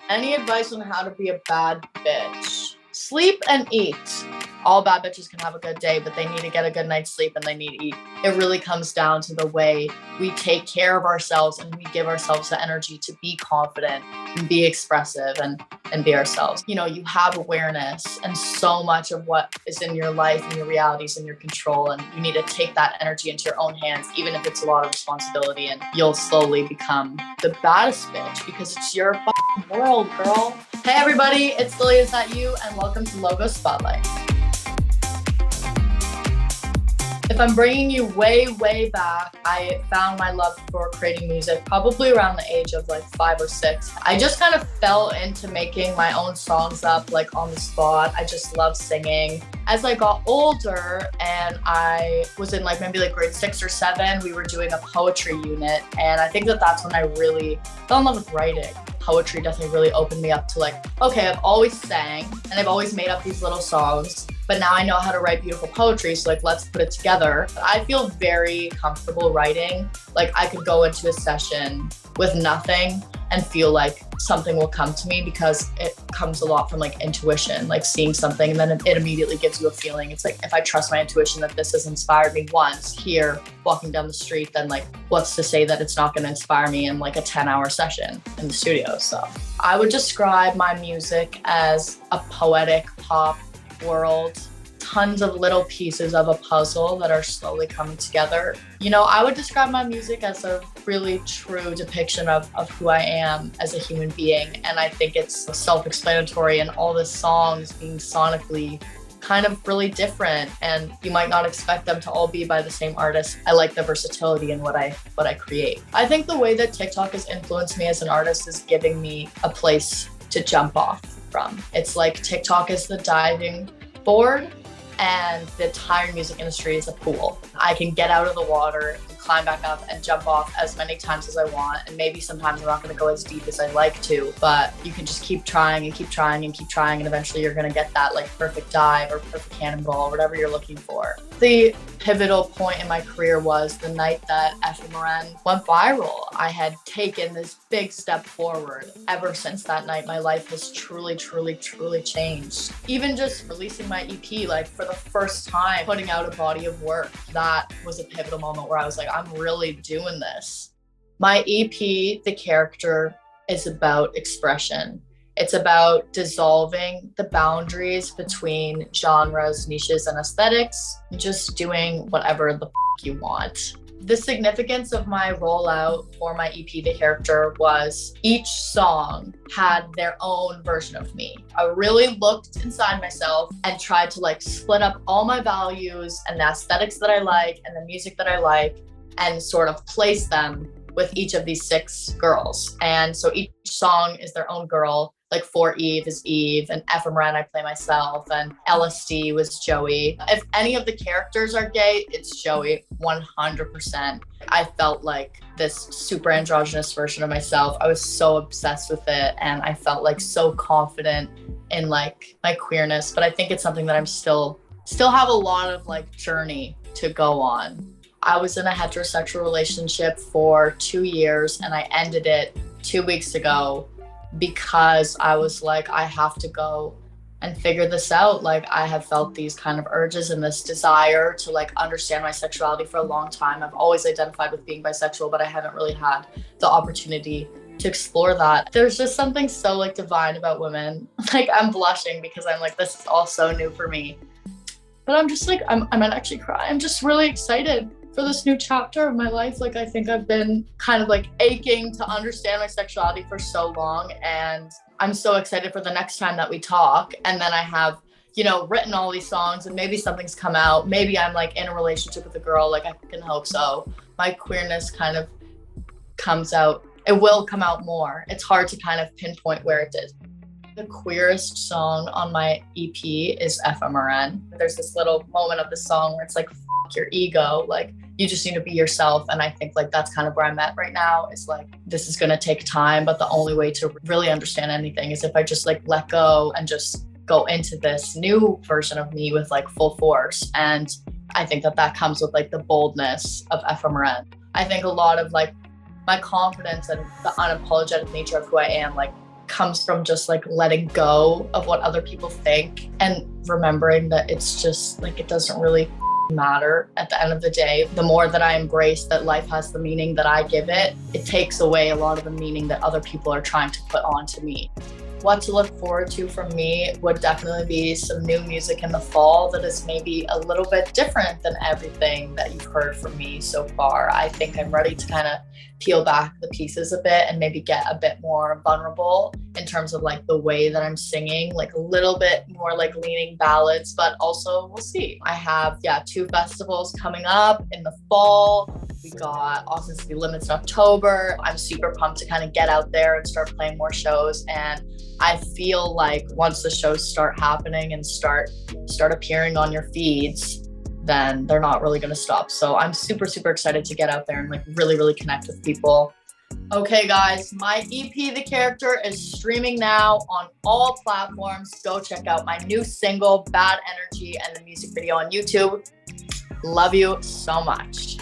Any advice on how to be a bad bitch? Sleep and eat. All bad bitches can have a good day, but they need to get a good night's sleep and they need to eat. It really comes down to the way we take care of ourselves and we give ourselves the energy to be confident and be expressive and be ourselves. You know, you have awareness and so much of what is in your life and your realities in your control, and you need to take that energy into your own hands, even if it's a lot of responsibility, and you'll slowly become the baddest bitch because it's your fucking world, girl. Hey everybody, it's Lilyisthatyou and welcome to Logo Spotlight. If I'm bringing you way back, I found my love for creating music probably around the age of like 5 or 6. I just kind of fell into making my own songs up like on the spot. I just love singing. As I got older and I was in like maybe like grade 6 or 7, we were doing a poetry unit. And I think that that's when I really fell in love with writing. Poetry definitely really opened me up to like, okay, I've always sang and I've always made up these little songs, but now I know how to write beautiful poetry. So like, let's put it together. I feel very comfortable writing. Like I could go into a session with nothing and feel like something will come to me because it comes a lot from like intuition, like seeing something and then it immediately gives you a feeling. It's like, if I trust my intuition that this has inspired me once here walking down the street, then like what's to say that it's not going to inspire me in like a 10-hour session in the studio. So I would describe my music as a poetic pop world. Tons of little pieces of a puzzle that are slowly coming together. You know, I would describe my music as a really true depiction of who I am as a human being. And I think it's self-explanatory, and all the songs being sonically kind of really different, and you might not expect them to all be by the same artist. I like the versatility in what I create. I think the way that TikTok has influenced me as an artist is giving me a place to jump off from. It's like TikTok is the diving board and the entire music industry is a pool. I can get out of the water and climb back up and jump off as many times as I want. And maybe sometimes I'm not gonna go as deep as I'd like to, but you can just keep trying and keep trying and keep trying. And eventually you're gonna get that like perfect dive or perfect cannonball, whatever you're looking for. The pivotal point in my career was the night that FMRN went viral. I had taken this big step forward. Ever since that night, my life has truly changed. Even just releasing my EP, like for the first time, putting out a body of work, that was a pivotal moment where I was like, I'm really doing this. My EP, The Character, is about expression. It's about dissolving the boundaries between genres, niches, and aesthetics, and just doing whatever the you want. The significance of my rollout for my EP, The Character, was each song had their own version of me. I really looked inside myself and tried to like split up all my values and the aesthetics that I like and the music that I like and sort of place them with each of these 6 girls. And so each song is their own girl. Like For Eve is Eve, and FMRN I play myself, and LSD was Joey. If any of the characters are gay, it's Joey, 100%. I felt like this super androgynous version of myself. I was so obsessed with it, and I felt like so confident in like my queerness. But I think it's something that I'm still have a lot of like journey to go on. I was in a heterosexual relationship for 2 years, and I ended it 2 weeks ago because I was like, I have to go and figure this out. Like I have felt these kind of urges and this desire to like understand my sexuality for a long time. I've always identified with being bisexual, but I haven't really had the opportunity to explore that. There's just something so like divine about women. Like I'm blushing because I'm like, this is all so new for me. But I'm just like, I might actually cry. I'm just really excited for this new chapter of my life. Like I think I've been kind of like aching to understand my sexuality for so long, and I'm so excited for the next time that we talk. And then I have, you know, written all these songs and maybe something's come out. Maybe I'm like in a relationship with a girl, like I can hope so. My queerness kind of comes out. It will come out more. It's hard to kind of pinpoint where it is. The queerest song on my EP is FMRN. There's this little moment of the song where it's like, fuck your ego. Like you just need to be yourself. And I think like that's kind of where I'm at right now. Is like, this is going to take time, but the only way to really understand anything is if I just like let go and just go into this new version of me with like full force. And I think that that comes with like the boldness of FMRN. I think a lot of like my confidence and the unapologetic nature of who I am, like comes from just like letting go of what other people think and remembering that it's just like, it doesn't really matter at the end of the day. The more that I embrace that life has the meaning that I give it, it takes away a lot of the meaning that other people are trying to put onto me. What to look forward to from me would definitely be some new music in the fall that is maybe a little bit different than everything that you've heard from me so far. I think I'm ready to kind of peel back the pieces a bit and maybe get a bit more vulnerable in terms of like the way that I'm singing, like a little bit more like leaning ballads, but also we'll see. I have, 2 festivals coming up in the fall. We got Austin City Limits in October. I'm super pumped to kind of get out there and start playing more shows. And I feel like once the shows start happening and start appearing on your feeds, then they're not really going to stop. So I'm super, super excited to get out there and like really, really connect with people. Okay, guys, my EP, The Character, is streaming now on all platforms. Go check out my new single, Bad Energy, and the music video on YouTube. Love you so much.